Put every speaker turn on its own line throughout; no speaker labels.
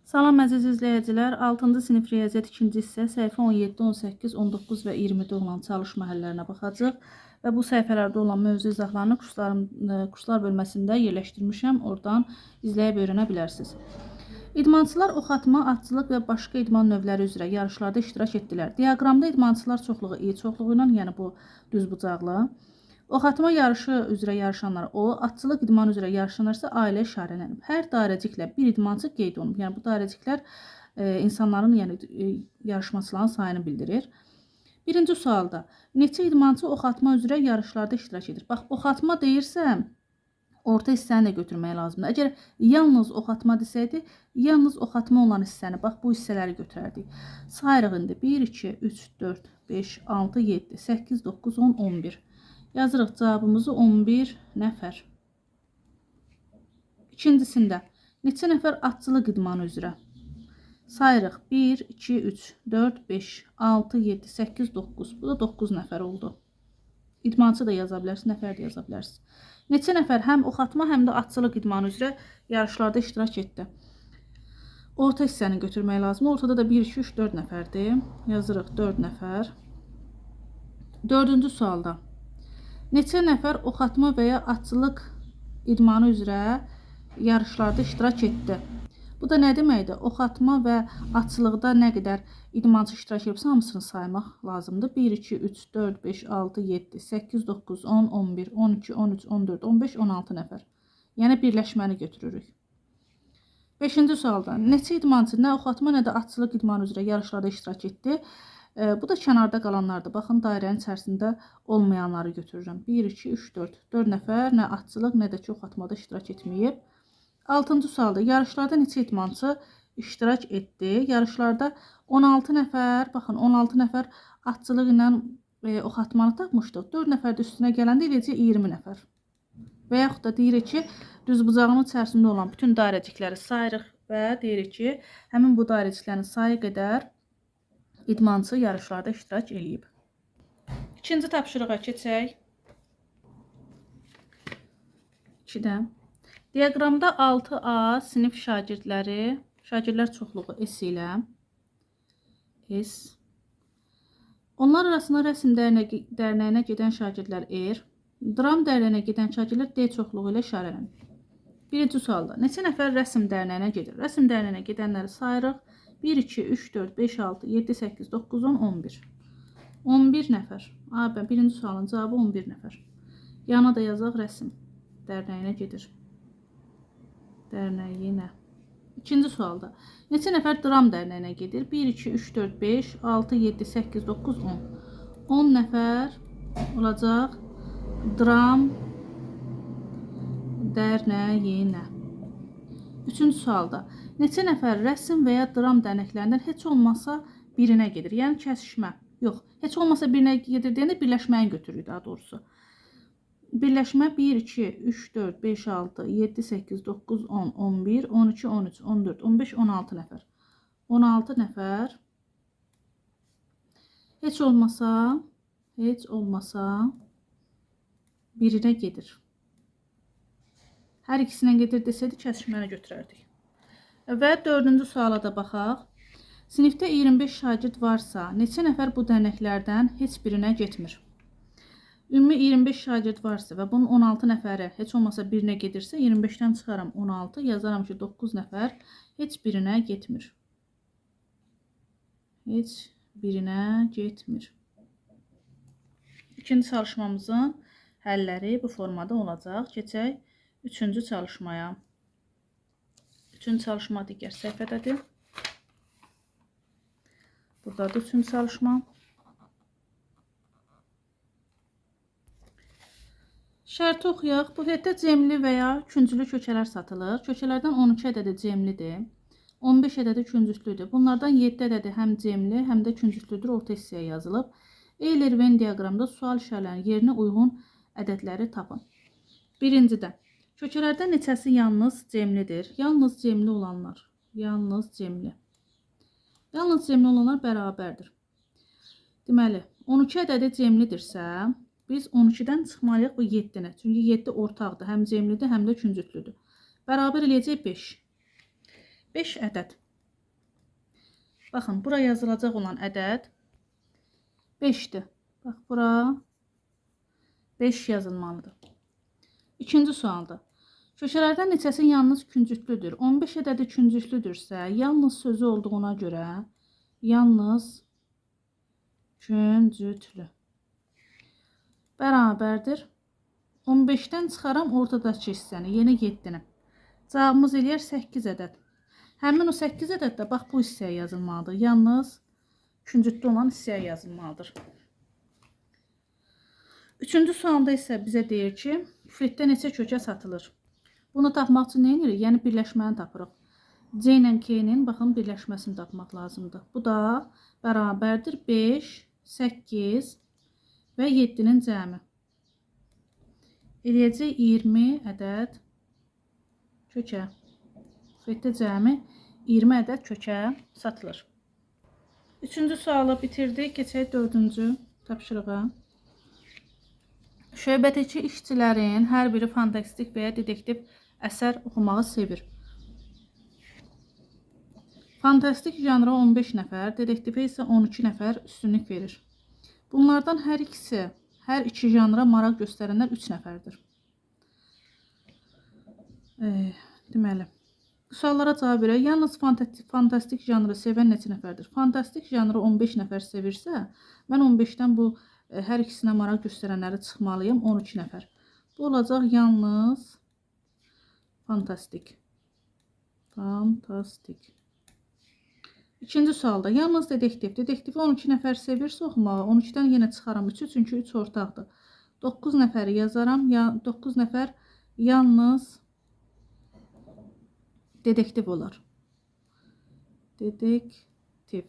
Salam əziz izləyicilər, 6-cı sinif riyaziyyat 2-ci hissə səhifə 17, 18, 19 və 20-də olan çalışma həllərinə baxacaq və bu səhifələrdə olan mövzu izahlarını kurslar bölməsində yerləşdirmişəm. Oradan izləyib öyrənə bilərsiniz. İdmançılar oxatma, atçılıq və başqa idman növləri üzrə yarışlarda iştirak etdilər. Diaqramda idmançılar çoxluğu i çoxluğu ilə, yəni bu düzbucaqlı. Oxatma yarışı üzrə yarışanlar o, atçılıq idman üzrə yarışanlarsa A ilə işarələnib. Hər dairəciklə bir idmançı qeyd olunub. Yəni bu dairəciklər insanların, yəni yarışmaçıların sayını bildirir. Birinci sualda neçə idmançı oxatma üzrə yarışlarda iştirak edir? Bax, oxatma deyirsə, orta hissəni də götürmək lazımdır. Əgər yalnız oxatma desəydi, yalnız oxatma olan hissəni, bax bu hissələri götürərdik. Sayırıq indi 1, 2, 3, 4, 5, 6, 7, 8, 9, 10, 11. Yazırıq cavabımızı 11 nəfər. İkincisində neçə nəfər atçılıq idmanı üzrə? Sayırıq 1, 2, 3, 4, 5, 6, 7, 8, 9. Bu da 9 nəfər oldu. İdmançı da yaza bilərsiniz, nəfər də yaza bilərsiniz. Neçə nəfər həm oxatma, həm də atçılıq idmanı üzrə yarışlarda iştirak etdi? Orta hissəni götürmək lazımdır. Ortada da 1, 2, 3, 4 nəfərdir. Yazırıq 4 nəfər. Dördüncü sualda neçə nəfər oxatma və ya atçılıq idmanı üzrə yarışlarda iştirak etdi? Bu da nə deməkdir? Oxatma və atçılıqda nə qədər idmançı iştirak edibsə, hamısını saymaq lazımdır. 1, 2, 3, 4, 5, 6, 7, 8, 9, 10, 11, 12, 13, 14, 15, 16 nəfər. Yəni birləşməni götürürük. 5-ci sualda neçə idmançı nə oxatma, nə də atçılıq idmanı üzrə yarışlarda iştirak etdi? Bu da kənarda qalanlardır. Baxın, dairənin içərisində olmayanları götürürəm. 1, 2, 3, 4. 4 nəfər nə atçılıq, nə də ki oxatmada iştirak etməyib. 6-cı sualda yarışlarda neçə idmançı iştirak etdi? Yarışlarda 16 nəfər, baxın 16 nəfər atçılıq ilə oxatmanı tapmışdıq. 4 nəfər də üstünə gələndə eləcə 20 nəfər. Və yaxud da deyirik ki, düzbucağının içərisində olan bütün dairəcikləri sayırıq və deyirik ki, həmin bu dairəciklərin sayı qədər idmançı yarışlarda iştirak eləyib. İkinci tapşırığa keçək. 2-də. Diaqramda 6A sinif şagirdlər çoxluğu S ilə S. Onlar arasında rəsm dərnəyinə gedən şagirdlər R, dram dərnəyinə gedən şagirdlər D çoxluğu ilə işarələnir. Birinci sualda neçə nəfər rəsm dərnəyinə gedir? Rəsm dərnəyinə gedənləri sayırıq. 1, 2, 3, 4, 5, 6, 7, 8, 9, 10, 11. 11 nəfər. Birinci sualın cavabı 11 nəfər. Yana da yazaq rəsm dərnəyinə gedir. Dərnəyinə. İkinci sualda neçə nəfər dram dərnəyinə gedir? 1, 2, 3, 4, 5, 6, 7, 8, 9, 10. 10 nəfər olacaq dram dərnəyinə. Üçüncü sualda neçə nəfər rəsm və ya dram dərnəklərindən heç olmasa birinə gedir? Yəni kəsişmə. Yox, heç olmasa birinə gedir deyəndə birləşməni götürürük daha doğrusu. Birləşmə 1, 2, 3, 4, 5, 6, 7, 8, 9, 10, 11, 12, 13, 14, 15, 16 nəfər. 16 nəfər heç olmasa birinə gedir. Hər ikisinə gedir desəydi, kəsişməni götürərdik. Və dördüncü suala da baxaq. Sinifdə 25 şagird varsa, neçə nəfər bu dərnəklərdən heç birinə getmir? Ümumi 25 şagird varsa və bunun 16 nəfəri heç olmasa birinə gedirsə, 25-dən çıxaram 16, yazaram ki 9 nəfər heç birinə getmir. Heç birinə getmir. İkinci çalışmamızın həlləri bu formada olacaq. Keçək 3-cü çalışmaya. 3-cü çalışma digər səhifədədir. Buradadır 3-cü çalışma. Şərti oxuyaq. Bufetdə cemli və ya künclü kökələr satılır. Kökələrdən 12 ədədi cemlidir. 15 ədədi künclüdür. Bunlardan 7 ədədi həm cemli, həm də künclüdür. Orta hissəyə yazılıb. Euler-Venn diaqramda sual işarələrinin yerinə uyğun ədədləri tapın. Birincidə. Kökələrdən neçəsi yalnız cemlidir? Yalnız cemli olanlar. Yalnız cemli olanlar bərabərdir. Deməli, 12 ədədi cemlidirsə, biz 12-dən çıxmalıyıq bu 7-nə. Çünki 7 ortaqdır. Həm cemlidir, həm də küncütlüdür. Bərabər eləyəcək 5. 5 ədəd. Baxın, bura yazılacaq olan ədəd 5-dir. Bax, bura 5 yazılmalıdır. İkinci sualda. Köşələrdən neçəsi yalnız küncütlüdür? 15 ədədi küncütlüdürsə, yalnız sözü olduğuna görə yalnız küncütlü bərabərdir. 15-dən çıxaram ortadakı hissəni, yenə 7-ni. Cavabımız eləyər 8 ədəd. Həmin o 8 ədəd də bax bu hissəyə yazılmalıdır. Yalnız küncütlü olan hissəyə yazılmalıdır. Üçüncü sualda isə bizə deyir ki, küfletdə neçə kökə satılır? Bunu tapmaq üçün nə edirik? Yəni birləşməni tapırıq. C ilə K-nin baxın birləşməsini tapmaq lazımdır. Bu da bərabərdir 5, 8 və 7-nin cəmi. Eləyəcək 20 ədəd kökə. Küfletdə cəmi 20 ədəd kökə satılır. Üçüncü sualı bitirdik. Keçək dördüncü tapşırığa. Şöbədəki işçilərin hər biri fantastik və ya dedektiv əsər oxumağı sevir. Fantastik janra 15 nəfər, dedektivə isə 12 nəfər üstünlük verir. Bunlardan hər iki janra maraq göstərənlər 3 nəfərdir. Deməli, suallara cavab verək. Yalnız fantastik janrı sevən neçə nəfərdir? Fantastik janrı 15 nəfər sevirsə, mən 15-dən bu hər ikisinə maraq göstərənləri çıxmalıyım, 12 nəfər. Bu olacaq yalnız fantastik. Fantastik. İkinci sualda yalnız dedektiv. Dedektivi 12 nəfər sevirsə oxumağı, 12-dən yenə çıxaram 3-ü, çünki 3 ortaqdır. 9 nəfəri yazaram. 9 nəfər yalnız dedektiv olar. Dedektiv.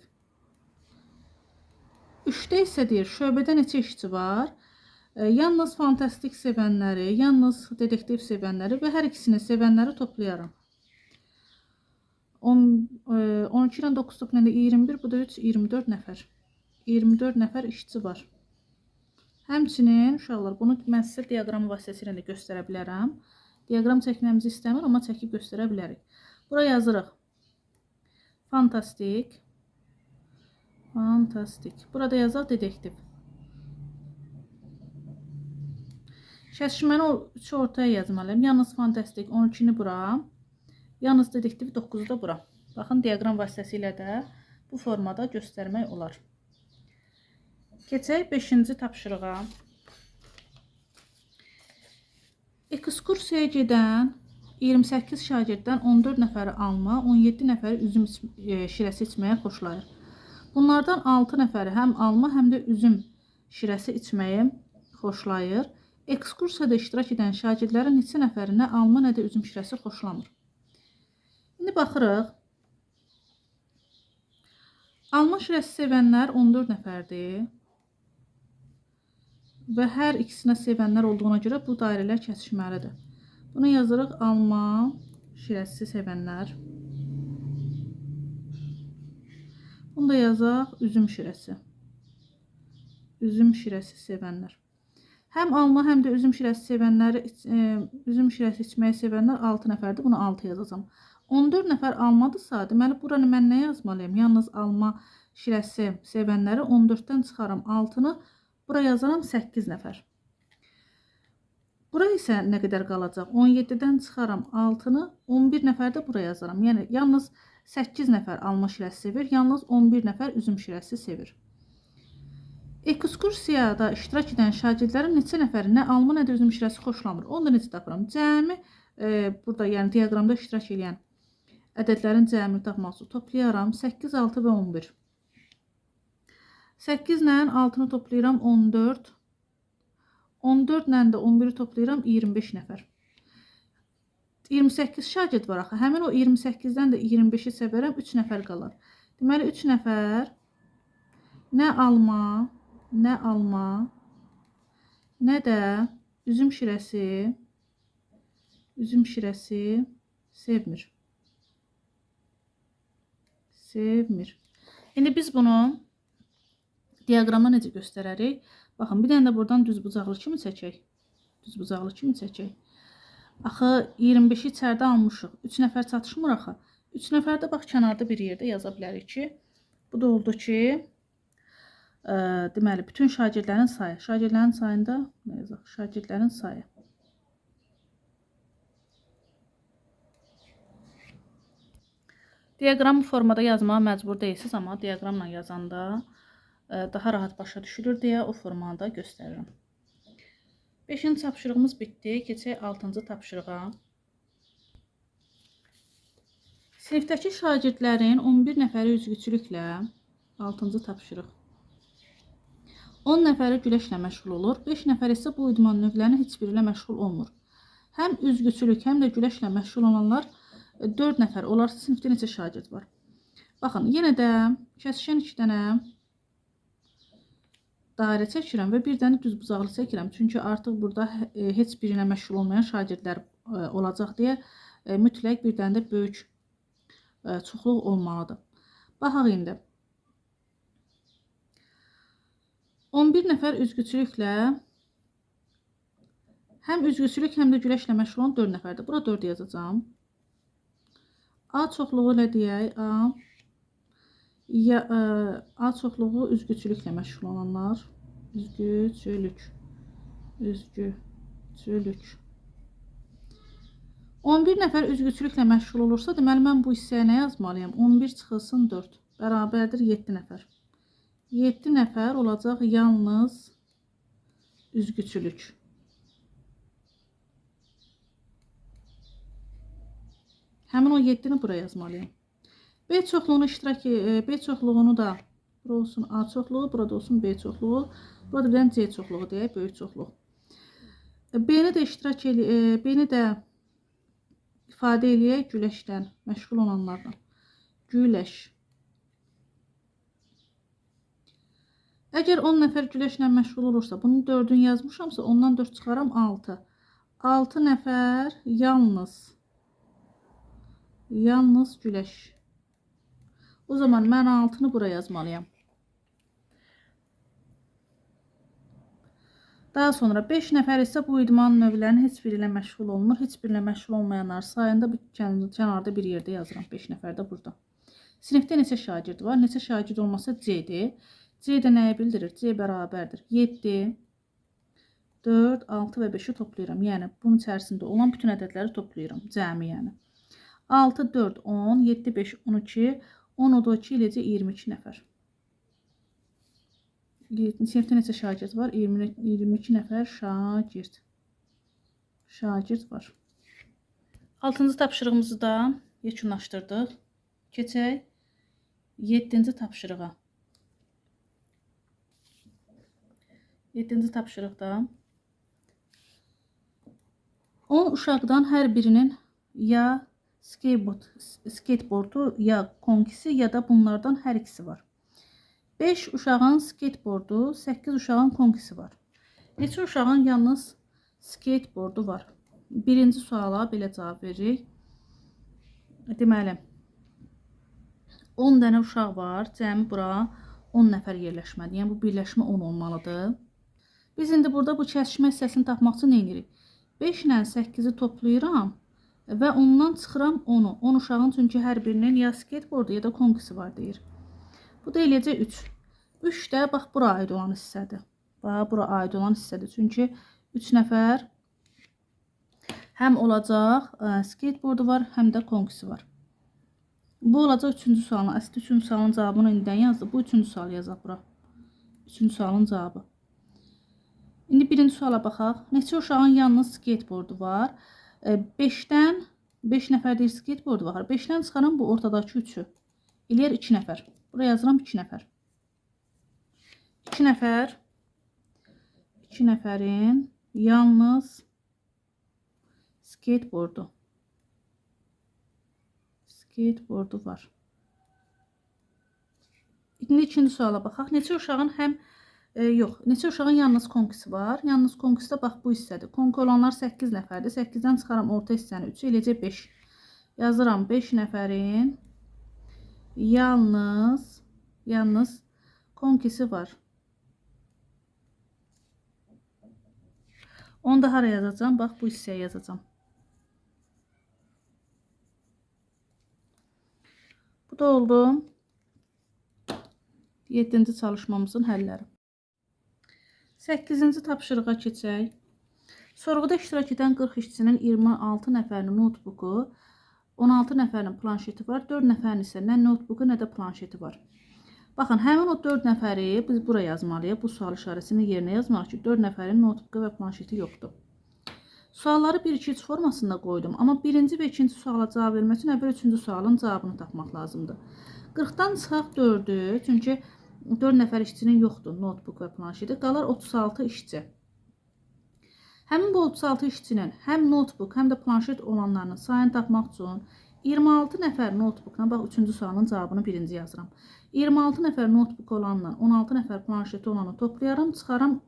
3-də isə deyir, şöbədə neçə işçi var? Yalnız fantastik sevənləri, yalnız dedektiv sevənləri və hər ikisini sevənləri toplayaram. 12 ilə 9 toplayanda 21, bu da 3, 24 nəfər. 24 nəfər işçi var. Həmçinin, uşaqlar, bunu mən sizə diaqram vasitəsilə də göstərə bilərəm. Diaqram çəkməmizi istəmir, amma çəkib göstərə bilərik. Bura yazırıq. Fantastik. Fantastik. Burada yazaq dedektiv. Kəsişməni 3-ü ortaya yazmalıyım. Yalnız fantastik 12-ni bura. Yalnız dedektivi 9-u da bura. Baxın, diaqram vasitəsilə də bu formada göstərmək olar. Keçək 5-ci tapşırığa. Ekskursiyaya gedən 28 şagirddən 14 nəfəri alma, 17 nəfəri üzüm şirəsi içməyə xoşlayır. Bunlardan 6 nəfəri həm alma, həm də üzüm şirəsi içməyi xoşlayır. Ekskursiyada iştirak edən şagirdlərin neçə nəfəri nə alma, nə də üzüm şirəsi xoşlamır. İndi baxırıq. Alma şirəsi sevənlər 14 nəfərdir. Və hər ikisinə sevənlər olduğuna görə bu dairələr kəsişməlidir. Bunu yazırıq alma şirəsi sevənlər. Bunu da yazaq üzüm şirəsi. Üzüm şirəsi sevənlər. Həm alma, həm də üzüm şirəsi sevənləri, üzüm şirəsi içməyi sevənlər 6 nəfərdir. Bunu 6 yazacağam. 14 nəfər almadırsa, deməli buranı mən nə yazmalıyım? Yalnız alma şirəsi sevənləri 14-dən çıxaram 6-nı. Bura yazaram 8 nəfər. Bura isə nə qədər qalacaq? 17-dən çıxaram 6-nı, 11 nəfər də bura yazaram. Yəni, yalnız 8 nəfər alma şirəsi sevir, yalnız 11 nəfər üzüm şirəsi sevir. Ekskursiyada iştirak edən şagirdlərin neçə nəfəri nə alma, nə də üzüm şirəsi xoşlamır. Onu da necə tapıram? Cəmi, burada yəni diaqramda iştirak edən ədədlərin cəmini tapmaq üçün toplayaram. 8, 6 və 11. 8 ilə 6-nı toplayıram 14. 14 ilə də 11-i toplayıram 25 nəfər. 28 şagird var axı. Həmin o 28-dən də 25-i səbərəm 3 nəfər qalar. Deməli 3 nəfər nə alma, nə də üzüm şirəsi sevmir. İndi biz bunu diaqramda necə göstərərik? Baxın, bir dənə də buradan düzbucaqlı kimi çəkək. Axı 25-i içəridə almışıq. 3 nəfər çatışmır axı. 3 nəfər də bax kənarda bir yerdə yaza bilərik ki, Bu da oldu ki, deməli, bütün şagirdlərin sayı. Şagirdlərin sayında nə yazaq? Şagirdlərin sayı. Diaqram formada yazmağa məcbur deyilsiniz, amma diaqramla yazanda daha rahat başa düşülür deyə o formada göstərirəm. 5-ci tapşırığımız bitdi. Keçək 6-cı tapşırığa. Sinifdəki şagirdlərin 11 nəfəri üzgüçülüklə 6-cı tapşırıq. 10 nəfəri güləşlə məşğul olur. 5 nəfər isə bu idman növlərinin heç biri ilə məşğul olmur. Həm üzgüçülük, həm də güləşlə məşğul olanlar 4 nəfər olarsa sinifdə neçə şagird var? Baxın, yenə də kəsişən 2 dənə dairə çəkirəm və bir dənə düzbucaqlı çəkirəm. Çünki artıq burada heç biri ilə məşğul olmayan şagirdlər olacaq deyə mütləq bir dənə də böyük çoxluq olmalıdır. Baxaq indi. 11 nəfər üzgüçülüklə həm üzgüçülük, həm də güləşlə məşğul olan 4 nəfərdir. Bura 4 yazacağım. A çoxluğu ilə deyək, A çoxluğu üzgüçülüklə məşğul olanlar. Üzgüçülük. 11 nəfər üzgüçülüklə məşğul olursa, deməli mən bu hissəyə nə yazmalıyam? 11 çıxılsın 4 bərabərdir 7 nəfər. 7 nəfər olacaq yalnız üzgüçülük. Həmin o 7-ni buraya yazmalıyam. B çoxluğunu da bura olsun A çoxluğu, burada olsun B çoxluğu, burada bir dənə C çoxluğu deyək, böyük çoxluq. B-ni də ifadə eləyək güləşdən məşğul olanlardan. Güləş. Əgər 10 nəfər güləşlə məşğul olursa, bunun 4-ünü yazmışamsa, ondan 4 çıxaram 6. 6 nəfər yalnız güləş. O zaman mən 6-nı buraya yazmalıyam. Daha sonra 5 nəfər isə bu idman növlərinin heç biri ilə məşğul olmur. Heç biri ilə məşğul olmayanlar sayında kənarda bir yerdə yazıram. 5 nəfər də burada. Sinifdə neçə şagird var? Neçə şagird olmasa C-dir. C də nəyə bildirir? C bərabərdir 7, 4, 6 və 5-i toplayıram. Yəni, bunun içərisində olan bütün ədədləri toplayıram. Cəmi yəni. 6, 4, 10, 7, 5, 12, 10, 12 eləcə 22 nəfər. Sinifdə neçə şagird var? 22 nəfər şagird var. 6-cı tapşırığımızı da yekunlaşdırdıq. Keçək 7-ci tapşırığa. 7-ci tapşırıqda 10 uşaqdan hər birinin ya skateboardu, ya konkisi, ya da bunlardan hər ikisi var. 5 uşağın skateboardu, 8 uşağın konkisi var. Neçə uşağın yalnız skateboardu var? Birinci suala belə cavab veririk. Deməli, 10 dənə uşaq var, cəmi bura 10 nəfər yerləşməli. Yəni, bu birləşmə 10 olmalıdır. Biz indi burada bu kəsişmə hissəsini tapmaq üçün nə edirik? 5 ilə 8-i toplayıram və ondan çıxıram 10-u. 10 uşağın çünki hər birinin ya skateboardu, ya da konkisi var deyir. Bu da eləyəcək 3. 3 də, bax, bura aid olan hissədir. Bax, bura aid olan hissədir. Çünki 3 nəfər həm olacaq, skateboardu var, həm də konkisi var. Bu olacaq 3-cü sualın. Əslində 3-cü sualın cavabını indidən yazdı. Bu 3-cü sual yazaq bura. 3-cü sualın cavabı. İndi birinci suala baxaq. Neçə uşağın yalnız skateboardu var? 5-dən 5 nəfər deyir skateboardu var. 5-dən çıxaram bu ortadakı 3-ü. Eləyər 2 nəfər. Buraya yazıram 2 nəfər. 2 nəfər. 2 nəfərin yalnız skateboardu var. İndi ikinci suala baxaq. Neçə uşağın neçə uşağın yalnız konkisi var? Yalnız konkisi də bax bu hissədir. Konki olanlar 8 nəfərdir. 8-dən çıxaram orta hissəni 3, eləcək 5. Yazıram 5 nəfərin yalnız konkisi var. Onu da hara yazacağım? Bax bu hissəyə yazacağım. Bu da oldu 7-ci çalışmamızın həlləri. 8-ci tapşırığa keçək. Sorğuda iştirak edən 40 işçinin 26 nəfərinin notebook'u, 16 nəfərin planşeti var, 4 nəfərin isə nə notebook'u, nə də planşeti var. Baxın, həmin o 4 nəfəri biz bura yazmalıyıq. Bu sual işarəsini yerinə yazmalıyıq ki, 4 nəfərin notebook'u və planşeti yoxdur. Sualları 1-2-3 formasında qoydum. Amma birinci və ikinci suala cavab vermək üçün əvvəl üçüncü sualın cavabını tapmaq lazımdır. 40-dan çıxaq 4'ü, çünki 4 nəfər işçinin yoxdur notebook və planşeti. Qalar 36 işçi. Həmin bu 36 işçinin həm notebook, həm də planşet olanlarının sayını tapmaq üçün 26 nəfər notebookla, bax 3-cü sualın cavabını birinci yazıram. 26 nəfər notebook olanla 16 nəfər planşeti olanı toplayaram, çıxaram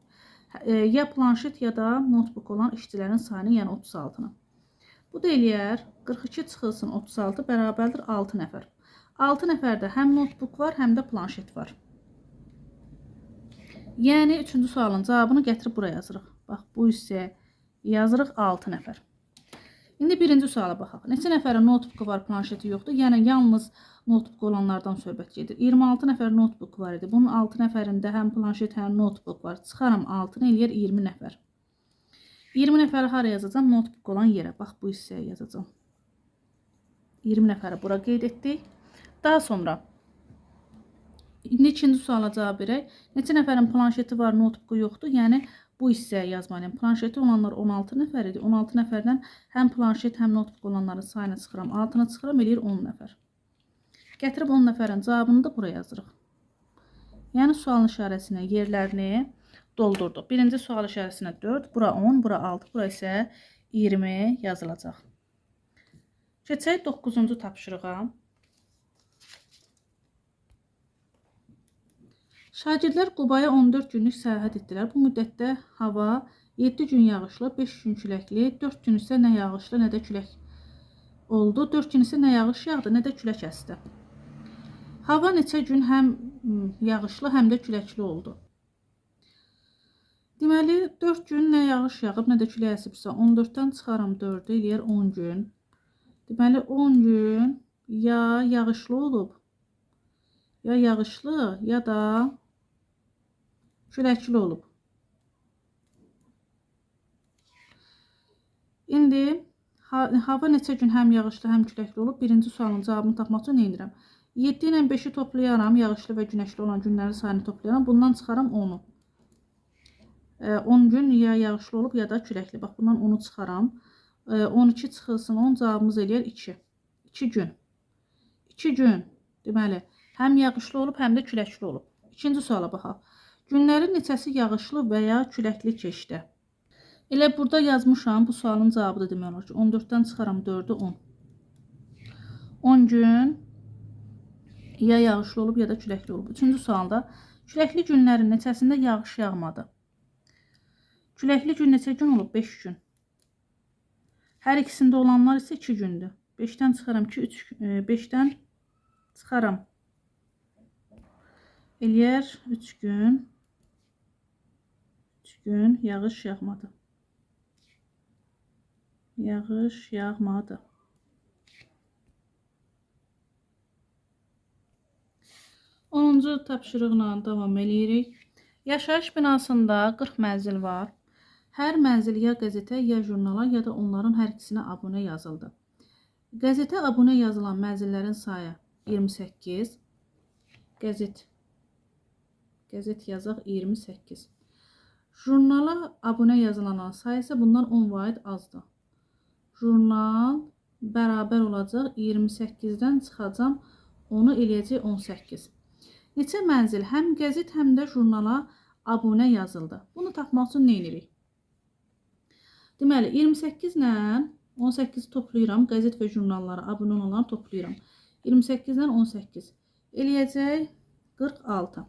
ya planşet ya da notebook olan işçilərin sayını, yəni 36-nı. Bu da eləyər 42 çıxılsın 36 bərabərdir 6 nəfər. 6 nəfərdə həm notebook var, həm də planşet var. Yəni 3-cü sualın cavabını gətirib buraya yazırıq. Bax, bu hissəyə yazırıq 6 nəfər. İndi birinci suala baxaq. Neçə nəfərin notebook var, planşeti yoxdur? Yəni yalnız notebook olanlardan söhbət gedir. 26 nəfər notebook var idi. Bunun 6 nəfərində həm planşet, həm notebook var. Çıxaram 6-nı eləyər 20 nəfər. 20 nəfəri hara yazacağam? Notebook olan yerə. Bax, bu hissəyə yazacağam. 20 nəfəri bura qeyd etdik. Daha sonra indi ikinci suala cavab verək. Neçə nəfərin planşeti var, notebooku yoxdur? Yəni bu hissəyə yazmalıyım. Planşeti olanlar 16 nəfər idi. 16 nəfərdən həm planşet, həm notebook olanların sayını çıxıram. 6-nı çıxıram, eləyir 10 nəfər. Gətirib 10 nəfərin cavabını da buraya yazırıq. Yəni sual işarəsinə yerlərini doldurduq. Birinci sual işarəsinə 4, bura 10, bura 6, bura isə 20 yazılacaq. Keçək 9-cu tapşırığa. Şagirdlər Qubaya 14 günlük səyahət etdilər. Bu müddətdə hava 7 gün yağışlı, 5 gün küləkli, 4 gün isə nə yağışlı, nə də külək oldu. 4 gün isə nə yağış yağdı, nə də külək əsdi. Hava neçə gün həm yağışlı, həm də küləkli oldu. Deməli, 4 gün nə yağış yağıb, nə də külək əsibsə, 14-dən çıxaram 4-ü, eləyər 10 gün. Deməli, 10 gün ya yağışlı olub, ya yağışlı, ya da küləkli olub. İndi hava neçə gün həm yağışlı, həm küləkli olub? Birinci sualın cavabını tapmaq üçün nə edirəm? 7 ilə 5-i toplayaram, yağışlı və günəşli olan günlərin sayını toplayaram. Bundan çıxaram 10-u. 10 gün ya yağışlı olub, ya da küləkli. Bax, bundan 10-u çıxaram. 12 çıxılsın 10, cavabımız eləyər 2. 2 gün. 2 gün. Deməli, həm yağışlı olub, həm də küləkli olub. İkinci suala baxaq. Günlərin neçəsi yağışlı və ya küləkli keçdi? Elə burada yazmışam, bu sualın cavabı da demək olar ki, 14-dən çıxaram 4-ü 10. 10 gün ya yağışlı olub, ya da küləkli olub. Üçüncü sualda küləkli günlərin neçəsində yağış yağmadı? Küləkli gün neçə gün olub? 5 gün. Hər ikisində olanlar isə 2 gündür. 5-dən çıxaram ki, 5-dən çıxaram. Eləyər 3 gün. 3 gün yağış yağmadı. Yağış yağmadı. Onuncu tapşırıqla davam edirik. Yaşayış binasında 40 mənzil var. Hər mənzil ya qəzetə, ya jurnala, ya da onların hər ikisinə abunə yazıldı. Qəzetə abunə yazılan mənzillərin sayı 28. Qəzet yazaq 28. Jurnala abunə yazılanların sayı isə bundan 10% azdır. Jurnal bərabər olacaq 28-dən çıxacam, onu eləyəcək 18. Neçə mənzil həm qəzet, həm də jurnala abunə yazıldı. Bunu tapmaq üçün nə edirik? Deməli, 28 ilə 18-i toplayıram, qəzet və jurnallara abunə olanları toplayıram. 28 ilə 18 eləyəcək 46.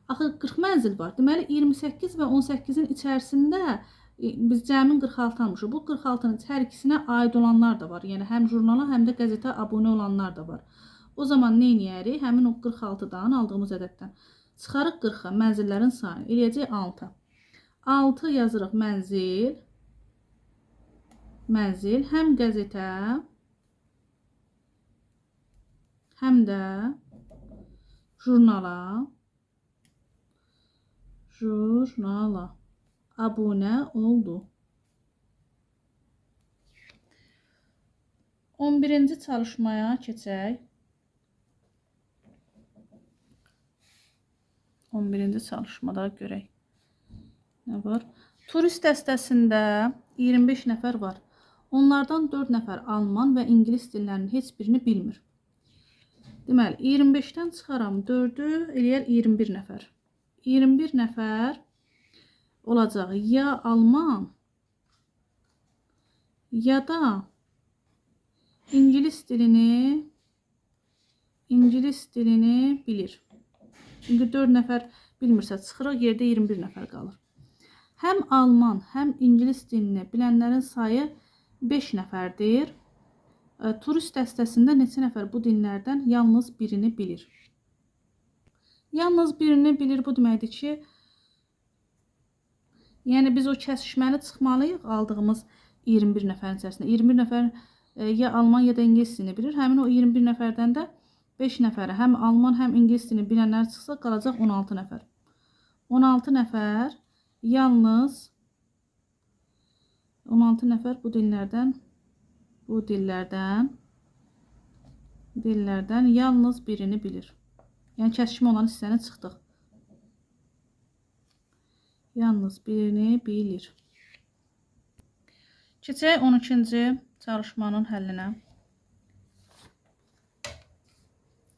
Axı 40 mənzil var. Deməli, 28 və 18-in içərisində biz cəmin 46 almışıq. Bu 46-nın hər ikisinə aid olanlar da var. Yəni, həm jurnala, həm də qəzetə abunə olanlar da var. O zaman nə edərik? Həmin o 46-dan aldığımız ədəddən çıxarıq 40-a, mənzillərin sayını. Eləyəcək 6. 6 yazırıq mənzil. Mənzil həm qəzetə, həm də jurnala Jurnala abunə oldu. 11-ci çalışmaya keçək. 11-ci çalışmada görək. Nə var? Turist dəstəsində 25 nəfər var. Onlardan 4 nəfər alman və ingilis dillərinin heç birini bilmir. Deməli, 25-dən çıxaram 4-ü, eləyər 21 nəfər. 21 nəfər olacaq ya alman, ya da İngilis dilini bilir. Çünki 4 nəfər bilmirsə çıxırıq, yerdə 21 nəfər qalır. Həm alman, həm ingilis dilini bilənlərin sayı 5 nəfərdir. Turist dəstəsində neçə nəfər bu dillərdən yalnız birini bilir? Yalnız birini bilir, bu deməkdir ki, yəni biz o kəsişməni çıxmalıyıq aldığımız 21 nəfərin içərisində. 21 nəfər ya alman ya da ingilis dilini bilir. Həmin o 21 nəfərdən də 5 nəfəri həm alman, həm ingilis dilini bilənlər çıxsa qalacaq 16 nəfər. 16 nəfər yalnız 16 nəfər bu dillərdən yalnız birini bilir. Yəni kəsişmə olan hissəni çıxdıq. Yalnız birini bilir. Keçək 12-ci çalışmanın həllinə.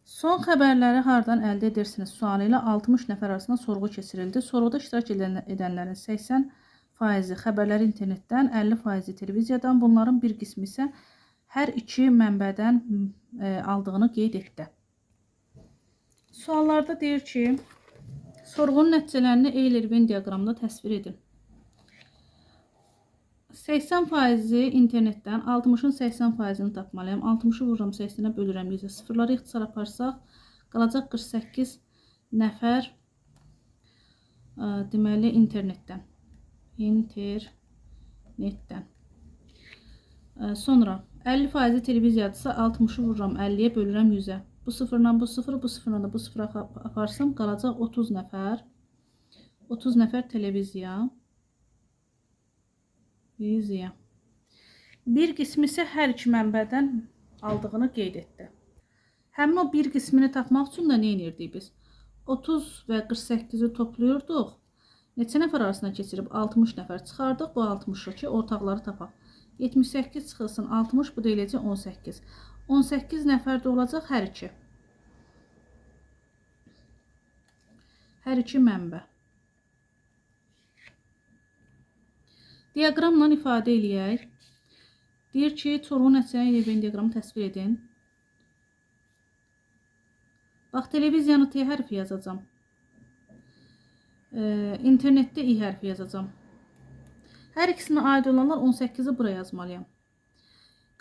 Son xəbərləri hardan əldə edirsiniz sualı ilə 60 nəfər arasında sorğu keçirildi. Sorğuda iştirak edənlərin 80% xəbərləri internetdən, 50% televiziyadan, bunların bir qismi isə hər iki mənbədən aldığını qeyd etdi. Suallarda deyir ki, sorğunun nəticələrini Eyler-Venn diaqramında təsvir edin. 80% internetdən, 60-ın 80%-ni tapmalıyam. 60-ı vururam 80-ə bölürəm 100-ə. Sıfırları ixtisar aparsaq, qalacaq 48 nəfər deməli internetdən. Sonra 50% televiziyadısa 60-ı vururam 50-yə bölürəm 100-ə. Bu sıfırla bu sıfırı, bu sıfırla da bu sıfıra aparsam qalacaq 30 nəfər. 30 nəfər televiziya. Bir qismi isə hər iki mənbədən aldığını qeyd etdi. Həmin o bir qismini tapmaq üçün də nə edirdik biz? 30 və 48-i toplayırdıq. Neçə nəfər arasına keçirib 60 nəfər çıxardıq. Bu 60-ı ki, ortaqları tapaq. 78 çıxılsın 60, bu da eləcək 18. 18 nəfər də olacaq hər iki. Hər iki mənbə. Diaqramla ifadə eləyək. Deyir ki, sorğu nəticələri ilə Venn diaqramı təsvir edin. Bax, televiziyanı T hərfi yazacağam. İnternetdə I hərfi yazacağam. Hər ikisinə aid olanlar 18-i buraya yazmalıyam.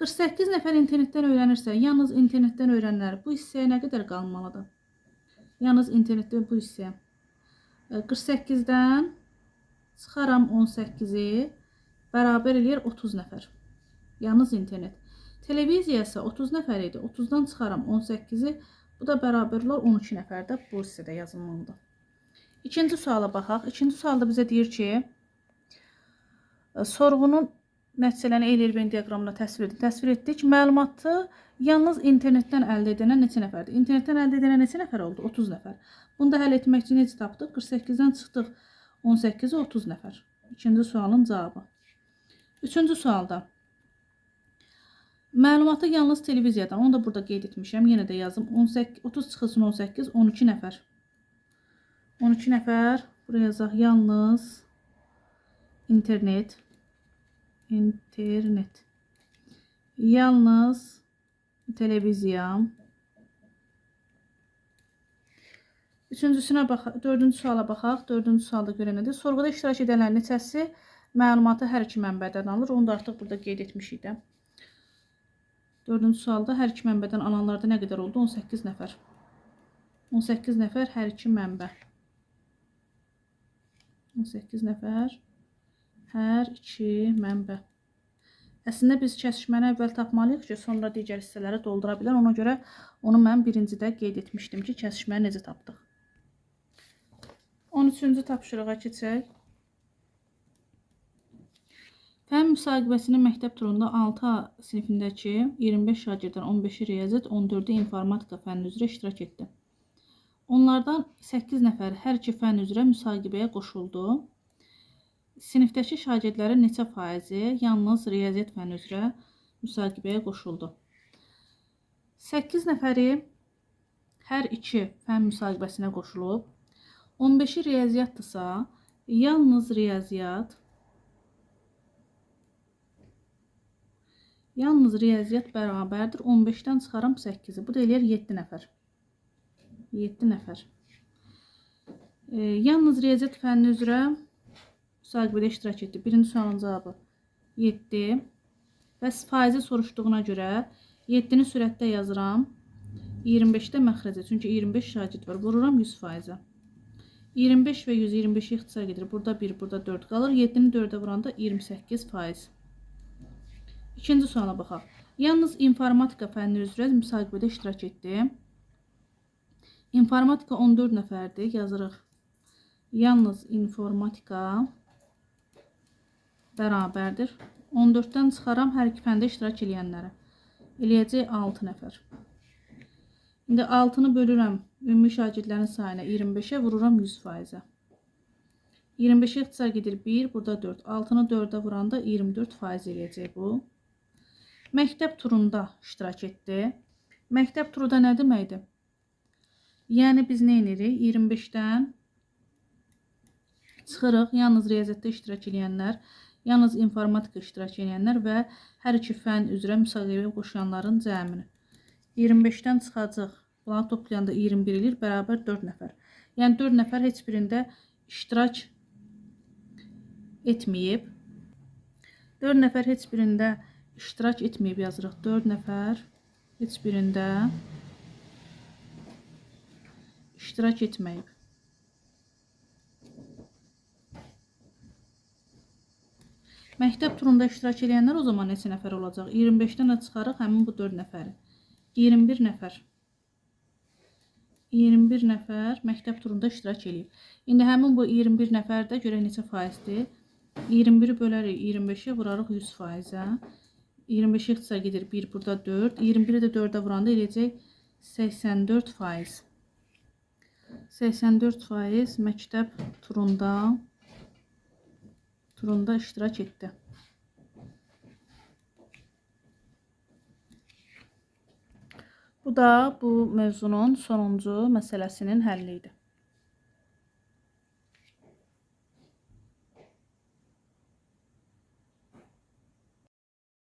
48 nəfər internetdən öyrənirsə, yalnız internetdən öyrənlər bu hissəyə nə qədər qalmalıdır? Yalnız internetdə bu hissəyə. 48-dən çıxaram 18-i, bərabər eləyir 30 nəfər. Yalnız internet. Televiziya isə 30 nəfər idi. 30-dan çıxaram 18-i, bu da bərabər olur 12 nəfər də bu hissədə yazılmalıdır. İkinci suala baxaq. İkinci sualda bizə deyir ki, sorğunun nəticələrini Eyler-Venn diaqramına təsvir etdik. Məlumatı yalnız internetdən əldə edənə neçə nəfərdir? İnternetdən əldə edənə neçə nəfər oldu? 30 nəfər. Bunu da həll etmək üçün necə tapdıq? 48-dən çıxdıq 18-i 30 nəfər. İkinci sualın cavabı. Üçüncü sualda məlumatı yalnız televiziyadan, onu da burada qeyd etmişəm, yenə də yazım. 30 çıxılsın 18, 12 nəfər. 12 nəfər, buraya yazaq yalnız internet. Yalnız televiziya. Dördüncü suala baxaq. Dördüncü sualda görə nədir? Sorğuda iştirak edənlərin neçəsi məlumatı hər iki mənbədən alır. Onu da artıq burada qeyd etmişik də. Dördüncü sualda hər iki mənbədən alanlarda nə qədər oldu? 18 nəfər. 18 nəfər hər iki mənbə. 18 nəfər hər iki mənbə. Əslində biz kəsişməni əvvəl tapmalıyıq ki, sonra digər hissələri doldura bilər. Ona görə onu mən birincidə qeyd etmişdim ki, kəsişməni necə tapdıq. 13-cü tapşırığa keçək. Fənn müsahibəsinin məktəb turunda 6A sinifindəki 25 şagirddən 15-i riyaziyyat, 14-ü informatika fənni üzrə iştirak etdi. Onlardan 8 nəfər hər iki fənn üzrə müsahibəyə qoşuldu. Sinifdəki şagirdlərin neçə faizi yalnız riyaziyyat fənni üzrə müsahibəyə qoşuldu? 8 nəfəri hər iki fənn müsahibəsinə qoşulub. 15-i riyaziyyatdırsa, yalnız riyaziyyat bərabərdir. 15-dən çıxaram 8-i. Bu da eləyər 7 nəfər. 7 nəfər. Yalnız riyaziyyat fənni üzrə müsahibədə iştirak etdi. Birinci sualın cavabı 7. Və faizi soruşduğuna görə 7-ni sürətdə yazıram. 25-də məxrəcə. Çünki 25 şagird var. Vururam 100%. 25 və 125 ixtisar gedir. Burada 1, burada 4 qalır. 7-ni 4-ə vuranda 28%. İkinci suala baxaq. Yalnız informatika fənni üzrə müsahibədə iştirak etdi. İnformatika 14 nəfərdir. Yazırıq. Yalnız informatika bərabərdir. 14-dən çıxaram hər iki fəndə iştirak edənləri. Eləyəcək 6 nəfər. İndi 6-nı bölürəm ümumi şagirdlərin sayına 25-ə, vururam 100%. 25-ə ixtisar gedir 1, burada 4. 6-nı 4-ə vuranda 24% eləyəcək bu. Məktəb turunda iştirak etdi. Məktəb turu da nə deməkdir? Yəni biz nə edirik? 25-dən çıxırıq. Yalnız riyaziyyatda iştirak edənlər, yalnız informatika iştirak edənlər və hər iki fənn üzrə müsahibəyə qoşulanların cəmini. 25-dən çıxacaq. Bunları toplayanda 21 edir. Bərabər 4 nəfər. Yəni 4 nəfər heç birində iştirak etməyib. 4 nəfər heç birində iştirak etməyib yazırıq. 4 nəfər heç birində iştirak etməyib. Məktəb turunda iştirak edənlər o zaman neçə nəfər olacaq? 25-dən də çıxarıq həmin bu 4 nəfəri. 21 nəfər. 21 nəfər məktəb turunda iştirak edib. İndi həmin bu 21 nəfərdə görək neçə faizdir? 21-i bölərik 25-ə, vurarıq 100%-ə. 25-ə ixtisar gedir 1, burada 4. 21-i də 4-ə vuranda eləyəcək 84%. 84% məktəb turunda iştirak etdi. Bu da bu mövzunun sonuncu məsələsinin həlli idi.